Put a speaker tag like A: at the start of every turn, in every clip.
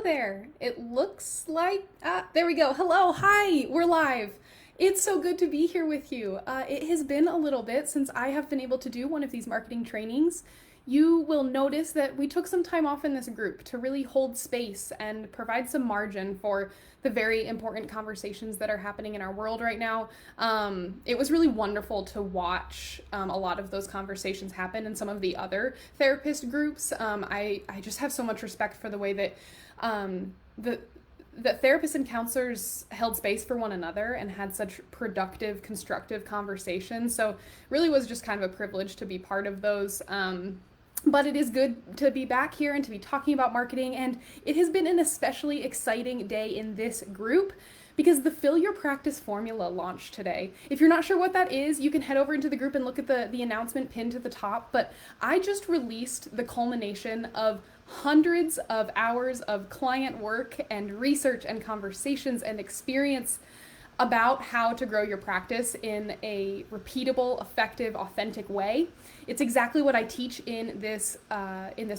A: there. It looks like, there we go. Hello, hi, we're live. It's so good to be here with you. It has been a little bit since I have been able to do one of these marketing trainings. You will notice that we took some time off in this group to really hold space and provide some margin for the very important conversations that are happening in our world right now. It was really wonderful to watch a lot of those conversations happen in some of the other therapist groups. I just have so much respect for the way that the therapists and counselors held space for one another and had such productive, constructive conversations. So really was just kind of a privilege to be part of those. But it is good to be back here and to be talking about marketing. And it has been an especially exciting day in this group because the Fill Your Practice formula launched today. If you're not sure what that is, you can head over into the group and look at the announcement pinned to the top. But I just released the culmination of hundreds of hours of client work and research and conversations and experience about how to grow your practice in a repeatable, effective, authentic way. It's exactly what I teach in this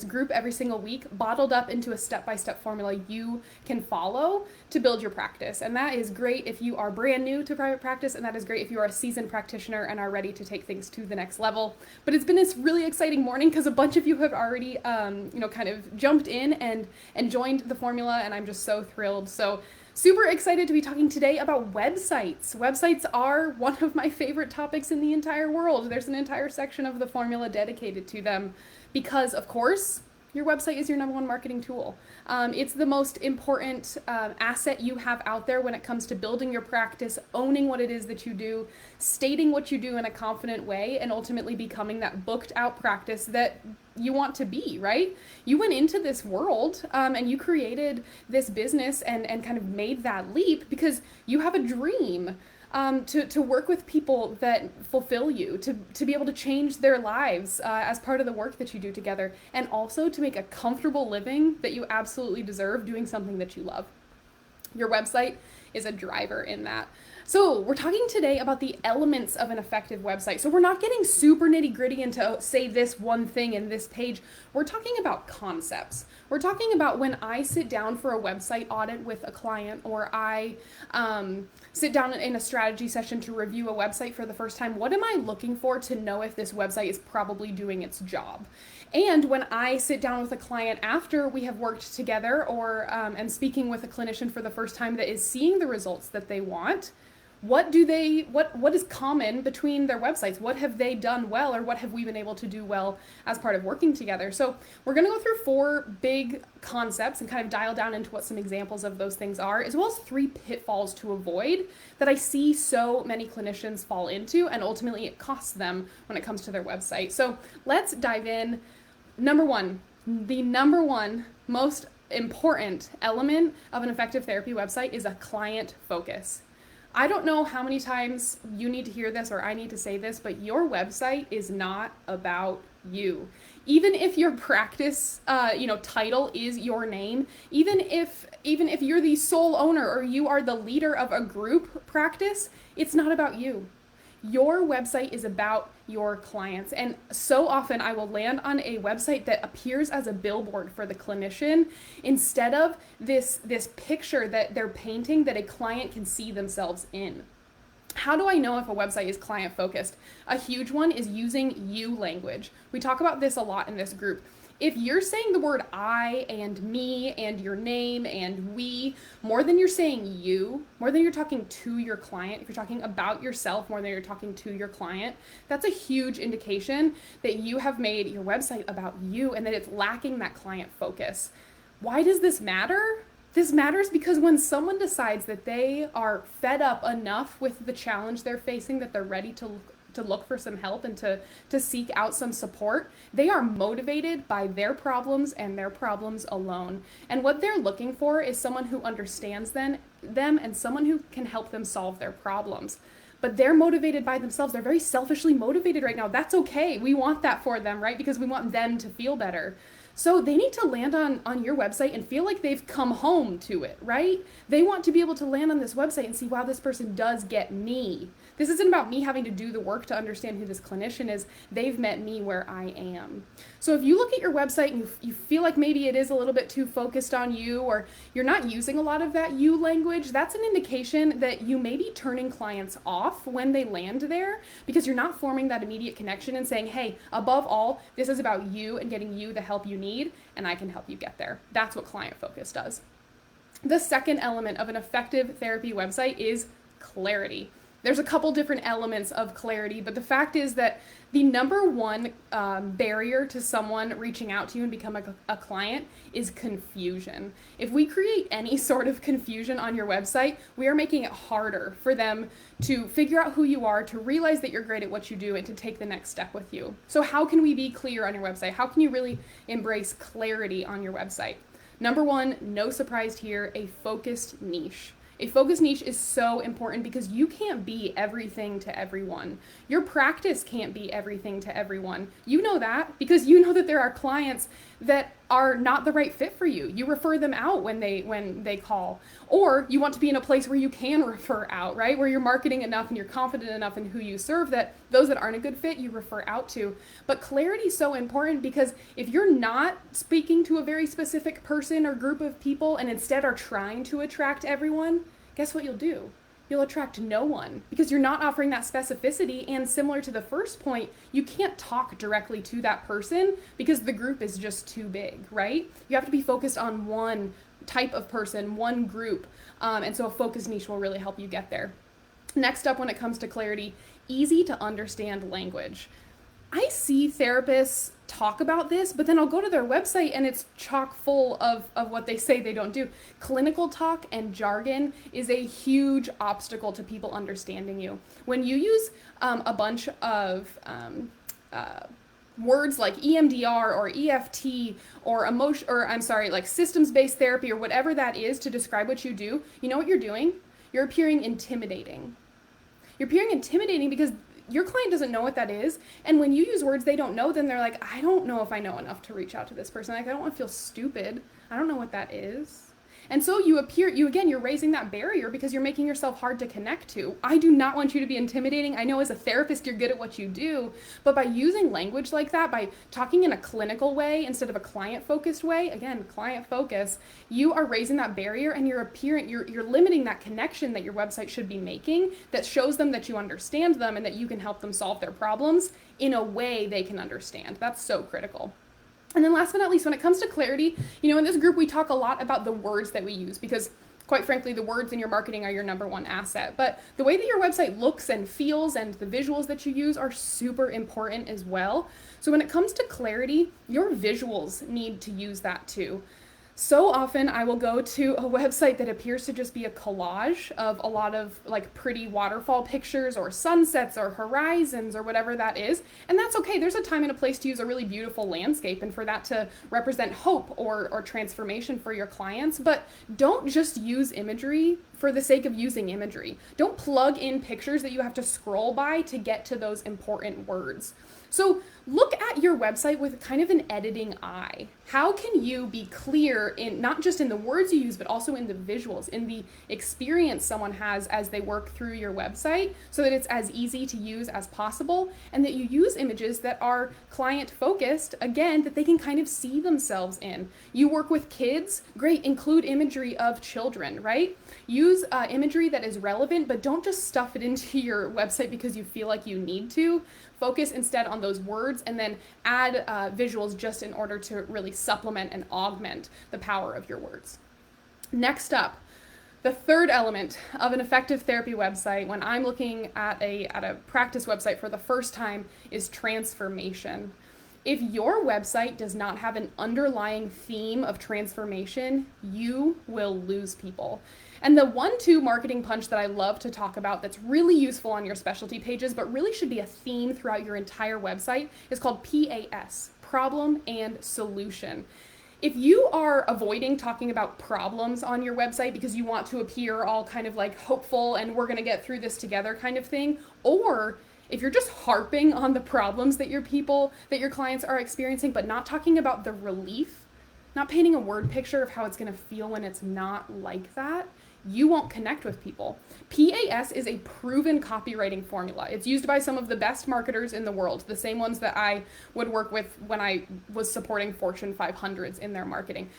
A: group every single week, bottled up into a step-by-step formula you can follow to build your practice. And that is great if you are brand new to private practice, and that is great if you are a seasoned practitioner and are ready to take things to the next level. But it's been this really exciting morning because a bunch of you have already, kind of jumped in and joined the formula, and I'm just so thrilled. So super excited to be talking today about websites. Websites are one of my favorite topics in the entire world. There's an entire section of the formula dedicated to them because, of course, your website is your number one marketing tool. It's the most important asset you have out there when it comes to building your practice, owning what it is that you do, stating what you do in a confident way, and ultimately becoming that booked out practice that you want to be, right? You went into this world and you created this business and kind of made that leap because you have a dream. To work with people that fulfill you, to be able to change their lives as part of the work that you do together, and also to make a comfortable living that you absolutely deserve doing something that you love. Your website is a driver in that. So we're talking today about the elements of an effective website. So we're not getting super nitty gritty into say this one thing in this page. We're talking about concepts. We're talking about when I sit down for a website audit with a client, or I sit down in a strategy session to review a website for the first time, what am I looking for to know if this website is probably doing its job? And when I sit down with a client after we have worked together, or am speaking with a clinician for the first time that is seeing the results that they want, what is common between their websites? What have they done well, or what have we been able to do well as part of working together? So we're going to go through 4 big concepts and kind of dial down into what some examples of those things are, as well as 3 pitfalls to avoid that I see so many clinicians fall into, and ultimately it costs them when it comes to their website. So let's dive in. Number 1, the number one most important element of an effective therapy website is a client focus. I don't know how many times you need to hear this or I need to say this, but your website is not about you. Even if your practice, title is your name, even if you're the sole owner or you are the leader of a group practice, it's not about you. Your website is about your clients. And so often I will land on a website that appears as a billboard for the clinician instead of this picture that they're painting that a client can see themselves in. How do I know if a website is client focused? A huge one is using you language. We talk about this a lot in this group. If you're saying the word I and me and your name and we more than you're saying you, more than you're talking to your client, if you're talking about yourself more than you're talking to your client, that's a huge indication that you have made your website about you and that it's lacking that client focus. Why does this matter? This matters because when someone decides that they are fed up enough with the challenge they're facing, that they're ready to look for some help and to seek out some support, they are motivated by their problems and their problems alone. And what they're looking for is someone who understands them and someone who can help them solve their problems. But they're motivated by themselves. They're very selfishly motivated right now. That's okay. We want that for them, right? Because we want them to feel better. So they need to land on your website and feel like they've come home to it, right? They want to be able to land on this website and see, wow, this person does get me. This isn't about me having to do the work to understand who this clinician is. They've met me where I am. So if you look at your website and you feel like maybe it is a little bit too focused on you, or you're not using a lot of that you language, that's an indication that you may be turning clients off when they land there, because you're not forming that immediate connection and saying, hey, above all, this is about you and getting you the help you need, and I can help you get there. That's what client focus does. The second element of an effective therapy website is clarity. There's a couple different elements of clarity, but the fact is that the number one barrier to someone reaching out to you and become a client is confusion. If we create any sort of confusion on your website, we are making it harder for them to figure out who you are, to realize that you're great at what you do, and to take the next step with you. So how can we be clear on your website? How can you really embrace clarity on your website? Number one, no surprise here, a focused niche. A focused niche is so important because you can't be everything to everyone. Your practice can't be everything to everyone. You know that because you know that there are clients that are not the right fit for you. You refer them out when they call. Or you want to be in a place where you can refer out, right? Where you're marketing enough and you're confident enough in who you serve that those that aren't a good fit, you refer out to. But clarity is so important because if you're not speaking to a very specific person or group of people and instead are trying to attract everyone, guess what you'll do? You'll attract no one because you're not offering that specificity. And similar to the first point, you can't talk directly to that person because the group is just too big, right? You have to be focused on one type of person, one group. And so a focused niche will really help you get there. Next up, when it comes to clarity, easy to understand language. I see therapists talk about this, but then I'll go to their website and it's chock full of what they say they don't do. Clinical talk and jargon is a huge obstacle to people understanding you. When you use a bunch of words like EMDR or EFT or like systems-based therapy or whatever that is to describe what you do, you know what you're doing? You're appearing intimidating. You're appearing intimidating because your client doesn't know what that is. And when you use words they don't know, then they're like, I don't know if I know enough to reach out to this person. Like, I don't want to feel stupid. I don't know what that is. And so you're raising that barrier because you're making yourself hard to connect to. I do not want you to be intimidating. I know as a therapist, you're good at what you do, but by using language like that, by talking in a clinical way instead of a client-focused way, again, client focus, you are raising that barrier and you're limiting that connection that your website should be making that shows them that you understand them and that you can help them solve their problems in a way they can understand. That's so critical. And then last but not least, when it comes to clarity, in this group, we talk a lot about the words that we use because, quite frankly, the words in your marketing are your number one asset. But the way that your website looks and feels and the visuals that you use are super important as well. So when it comes to clarity, your visuals need to use that too. So often I will go to a website that appears to just be a collage of a lot of like pretty waterfall pictures or sunsets or horizons or whatever that is. And that's okay. There's a time and a place to use a really beautiful landscape and for that to represent hope or transformation for your clients. But don't just use imagery for the sake of using imagery. Don't plug in pictures that you have to scroll by to get to those important words. So look at your website with kind of an editing eye. How can you be clear in not just in the words you use, but also in the visuals, in the experience someone has as they work through your website so that it's as easy to use as possible and that you use images that are client focused, again, that they can kind of see themselves in. You work with kids, great, include imagery of children, right? Use imagery that is relevant, but don't just stuff it into your website because you feel like you need to. Focus instead on those words and then add visuals just in order to really supplement and augment the power of your words. Next up, the third element of an effective therapy website when I'm looking at a practice website for the first time is transformation. If your website does not have an underlying theme of transformation, you will lose people. And the 1-2 marketing punch that I love to talk about that's really useful on your specialty pages, but really should be a theme throughout your entire website is called PAS, problem and solution. If you are avoiding talking about problems on your website because you want to appear all kind of like hopeful and we're going to get through this together kind of thing, or if you're just harping on the problems that your clients are experiencing, but not talking about the relief, not painting a word picture of how it's going to feel when it's not like that, you won't connect with people. PAS is a proven copywriting formula. It's used by some of the best marketers in the world, the same ones that I would work with when I was supporting Fortune 500s in their marketing.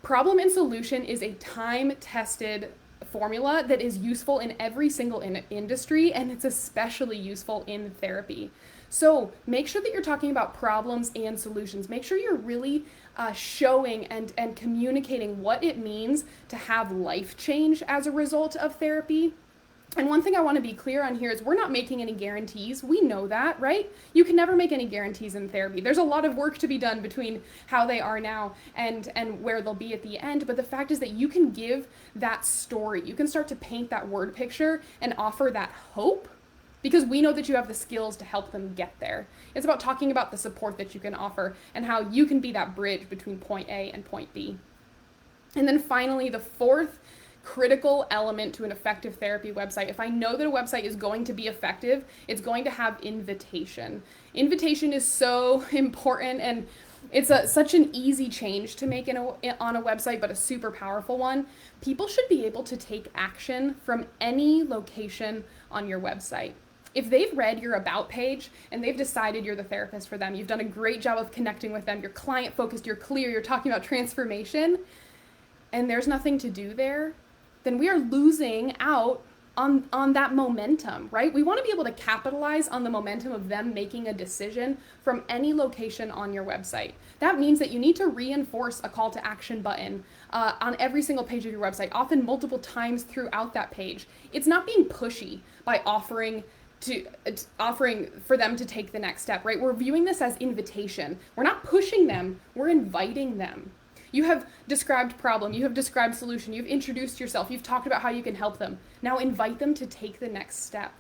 A: Problem and solution is a time-tested formula that is useful in every single industry, and it's especially useful in therapy. So make sure that you're talking about problems and solutions. Make sure you're really showing and communicating what it means to have life change as a result of therapy. And one thing I want to be clear on here is we're not making any guarantees. We know that, right? You can never make any guarantees in therapy. There's a lot of work to be done between how they are now and where they'll be at the end. But the fact is that you can give that story. You can start to paint that word picture and offer that hope, because we know that you have the skills to help them get there. It's about talking about the support that you can offer and how you can be that bridge between point A and point B. And then finally, the fourth critical element to an effective therapy website. If I know that a website is going to be effective, it's going to have invitation. Invitation is so important, and it's such an easy change to make on a website, but a super powerful one. People should be able to take action from any location on your website. If they've read your about page and they've decided you're the therapist for them, you've done a great job of connecting with them, you're client focused, you're clear, you're talking about transformation, and there's nothing to do there, then we are losing out on that momentum, right? We want to be able to capitalize on the momentum of them making a decision from any location on your website. That means that you need to reinforce a call to action button on every single page of your website, often multiple times throughout that page. It's not being pushy by offering for them to take the next step, right? We're viewing this as invitation. We're not pushing them, we're inviting them. You have described problem, you have described solution, you've introduced yourself, you've talked about how you can help them. Now invite them to take the next step.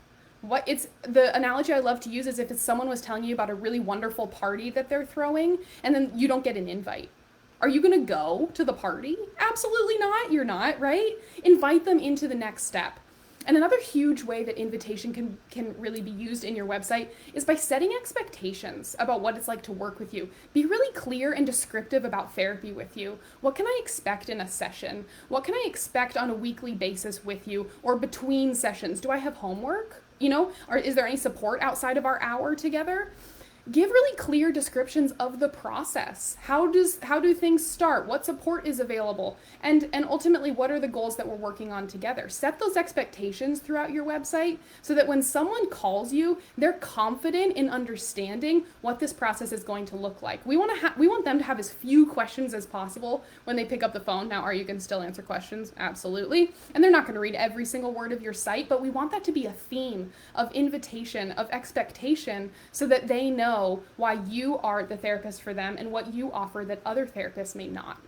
A: The analogy I love to use is if someone was telling you about a really wonderful party that they're throwing, and then you don't get an invite. Are you gonna go to the party? Absolutely not, you're not, right? Invite them into the next step. And another huge way that invitation can really be used in your website is by setting expectations about what it's like to work with you. Be really clear and descriptive about therapy with you. What can I expect in a session? What can I expect on a weekly basis with you or between sessions? Do I have homework? Or is there any support outside of our hour together? Give really clear descriptions of the process. How do things start? What support is available? And ultimately, what are the goals that we're working on together? Set those expectations throughout your website so that when someone calls you, they're confident in understanding what this process is going to look like. We want them to have as few questions as possible when they pick up the phone. Now, are you going to still answer questions? Absolutely. And they're not going to read every single word of your site, but we want that to be a theme of invitation, of expectation, so that they know why you are the therapist for them and what you offer that other therapists may not.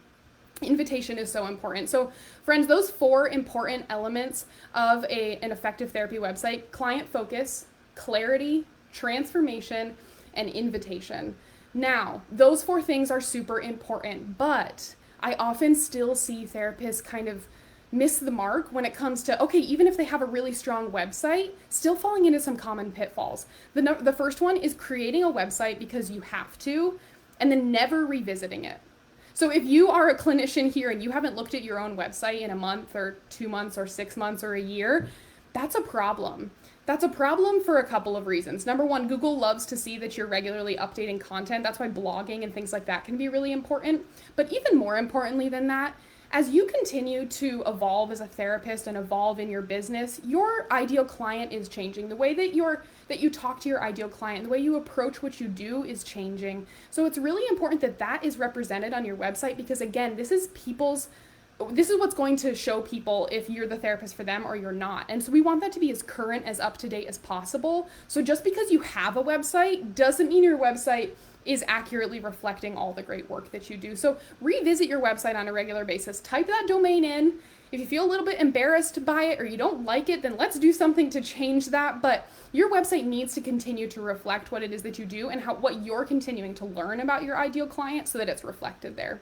A: Invitation is so important. So friends, those 4 important elements of an effective therapy website: client focus, clarity, transformation, and invitation. Now, those 4 things are super important, but I often still see therapists kind of miss the mark when it comes to, okay, even if they have a really strong website, still falling into some common pitfalls. The first one is creating a website because you have to, and then never revisiting it. So if you are a clinician here and you haven't looked at your own website in a month or 2 months or 6 months or a year, that's a problem. That's a problem for a couple of reasons. Number one, Google loves to see that you're regularly updating content. That's why blogging and things like that can be really important. But even more importantly than that, as you continue to evolve as a therapist and evolve in your business, your ideal client is changing. The way that you talk to your ideal client, the way you approach what you do is changing. So it's really important that that is represented on your website, because again, this is what's going to show people if you're the therapist for them or you're not. And so we want that to be as current, as up to date as possible. So just because you have a website doesn't mean your website is accurately reflecting all the great work that you do. So revisit your website on a regular basis. Type that domain in. If you feel a little bit embarrassed by it or you don't like it, then let's do something to change that. But your website needs to continue to reflect what it is that you do and what you're continuing to learn about your ideal client so that it's reflected there.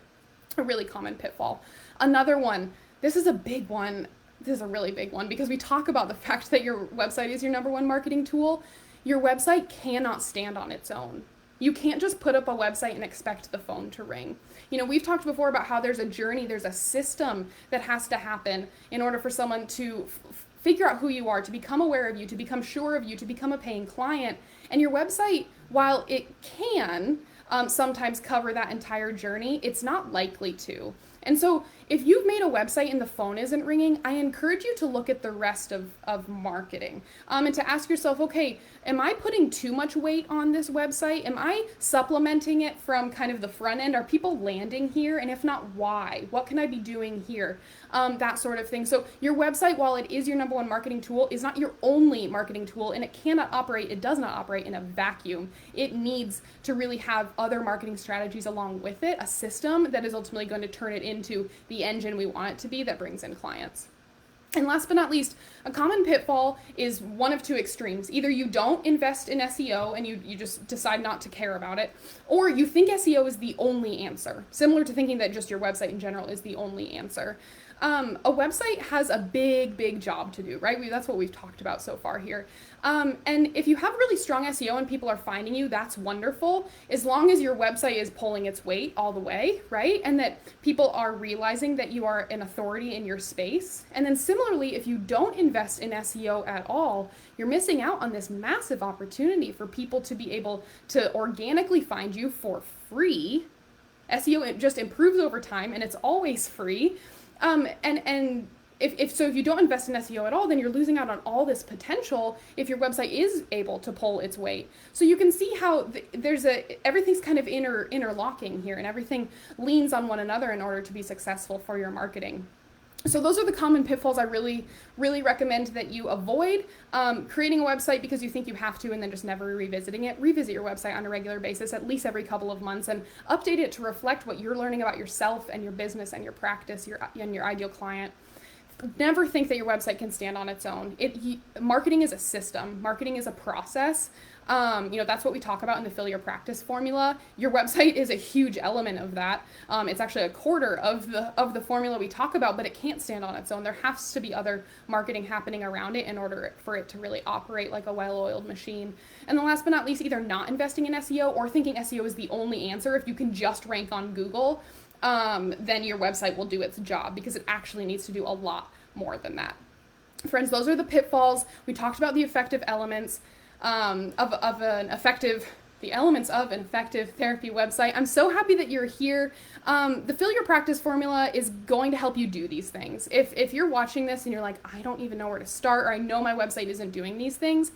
A: A really common pitfall. Another one, this is a big one. This is a really big one because we talk about the fact that your website is your number one marketing tool. Your website cannot stand on its own. You can't just put up a website and expect the phone to ring. You know, we've talked before about how there's a journey, there's a system that has to happen in order for someone to figure out who you are, to become aware of you, to become sure of you, to become a paying client. And your website, while it can sometimes cover that entire journey, it's not likely to. And so if you've made a website and the phone isn't ringing, I encourage you to look at the rest of marketing and to ask yourself, okay, am I putting too much weight on this website? Am I supplementing it from kind of the front end? Are people landing here? And if not, why? What can I be doing here? That sort of thing. So your website, while it is your number one marketing tool, is not your only marketing tool, and it does not operate in a vacuum. It needs to really have other marketing strategies along with it, a system that is ultimately going to turn it into the engine we want it to be that brings in clients. And last but not least, a common pitfall is one of two extremes. Either you don't invest in SEO and you just decide not to care about it, or you think SEO is the only answer, similar to thinking that just your website in general is the only answer. A website has a big job to do, right? That's what we've talked about so far here. And if you have really strong SEO and people are finding you, that's wonderful, as long as your website is pulling its weight all the way, right? And that people are realizing that you are an authority in your space. And then similarly, if you don't invest in SEO at all, you're missing out on this massive opportunity for people to be able to organically find you for free. SEO, it just improves over time and it's always free. And if you don't invest in SEO at all, then you're losing out on all this potential if your website is able to pull its weight. So you can see how everything's kind of interlocking here, and everything leans on one another in order to be successful for your marketing. So those are the common pitfalls I really recommend that you avoid. Creating a website because you think you have to and then just never revisiting it. Revisit your website on a regular basis, at least every couple of months, and update it to reflect what you're learning about yourself and your business and your practice and your ideal client. Never think that your website can stand on its own. Marketing is a system. Marketing is a process. That's what we talk about in the Fill Your Practice formula. Your website is a huge element of that. It's actually a quarter of the formula we talk about, but it can't stand on its own. There has to be other marketing happening around it in order for it to really operate like a well-oiled machine. And then last but not least, either not investing in SEO or thinking SEO is the only answer. If you can just rank on Google, then your website will do its job, because it actually needs to do a lot more than that. Friends, those are the pitfalls. We talked about the effective elements the elements of an effective therapy website. I'm so happy that you're here. The Fill Your Practice formula is going to help you do these things. If you're watching this and you're like, I don't even know where to start, or I know my website isn't doing these things,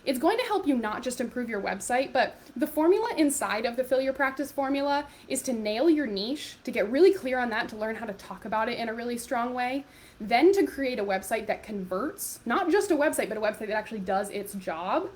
A: it's going to help you not just improve your website, but the formula inside of the Fill Your Practice formula is to nail your niche, to get really clear on that, to learn how to talk about it in a really strong way, then to create a website that converts, not just a website, but a website that actually does its job.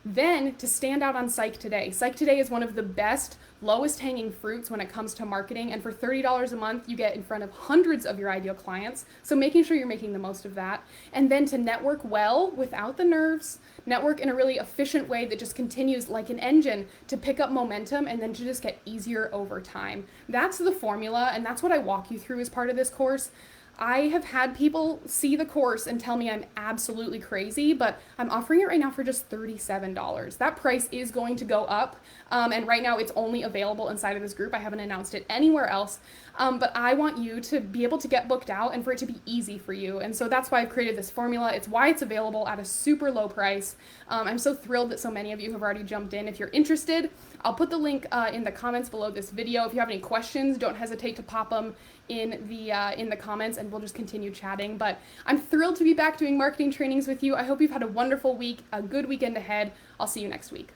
A: Then to stand out on Psych Today. Psych Today is one of the best, lowest hanging fruits when it comes to marketing. And for $30 a month, you get in front of hundreds of your ideal clients. So making sure you're making the most of that. And then to network well without the nerves, network in a really efficient way that just continues like an engine to pick up momentum and then to just get easier over time. That's the formula, and that's what I walk you through as part of this course. I have had people see the course and tell me I'm absolutely crazy, but I'm offering it right now for just $37. That price is going to go up, and right now it's only available inside of this group. I haven't announced it anywhere else, but I want you to be able to get booked out and for it to be easy for you. And so that's why I've created this formula. It's why it's available at a super low price. I'm so thrilled that so many of you have already jumped in. If you're interested, I'll put the link in the comments below this video. If you have any questions, don't hesitate to pop them in the comments, and we'll just continue chatting. But I'm thrilled to be back doing marketing trainings with you. I hope you've had a wonderful week, a good weekend ahead. I'll see you next week.